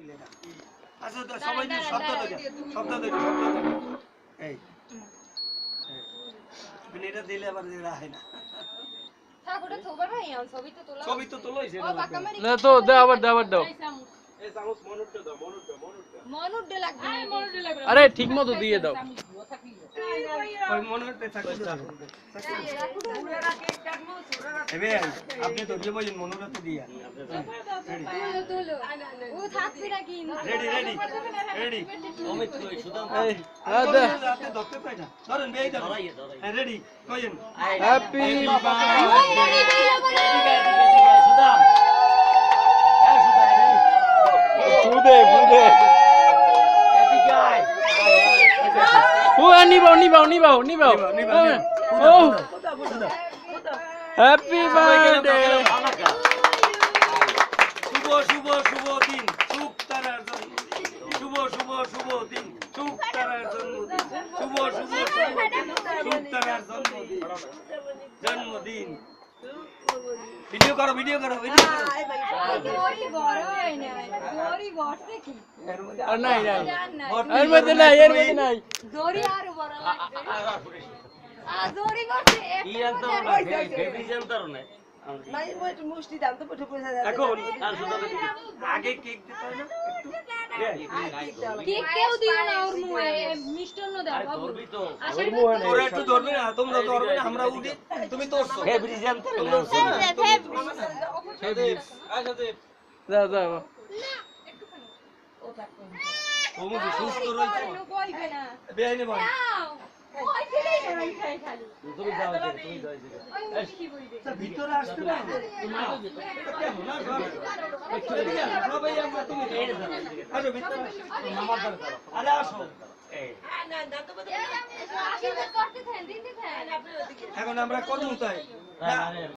এটা আচ্ছা তো সবাই যে শব্দ দেখো এই এটা দিলে আবার রাখে না ঠাকুরটা থোবার ভাই ছবি তো তোলা হইছে না তো দাও আবার দাও এই চামচ মনুড্ডে লাগবে আরে ঠিক মতো দিয়ে দাও ওই মনুরতে থাকতে এবে আপনি তো দিয়ে বলেন মনুরতে দিয়া তোলো ও থাকছে নাকি রেডি অমিত কই সুদাম এই দে আপনি ধরতে পাই না ধরেন বেই ধরেন রেডি কইেন হ্যাপি সুদাম ফুদে হ্যাপি গাই নিবাও ও হ্যাপি বার্থডে শুভ দিন শুভ তারার জন্মদিন শুভ দিন শুভ তারার জন্মদিন শুভ তারার জন্মদিন ভিডিও করো দড়ি বড় হয় না দড়ি বড়তে কি আর নাই এর মধ্যে নাই দড়ি আর বড় লাগবে দড়ি করতে বেবি জানতার না নাই ওই মুষ্টি দাম তো পয়সা যায় এখন আর সুদাম আগে কেক দিতে হয় না কেক কেউ দিও না ওর মুখে মিষ্টান্ন দাও বাবু ধরবি তো ওরা একটু ধরবে না তোমরা ধরবে না আমরা উঠি তুমি তোরছো বেবি জানতার না যাও তুমি সুস্থ রইছো কইবে না বেআইনি ভাই নাও ওই ছেলেই নাই খাই খালি তুমি যাও ওই কি বলবে ভিতরে আসতে না কেন না সবাই আমরা তুমি আসো ভিতরে আরে আসো না না তো আশীর্বাদ করতে থাকেন দিতে থাকেন এখন আমরা কোন তাই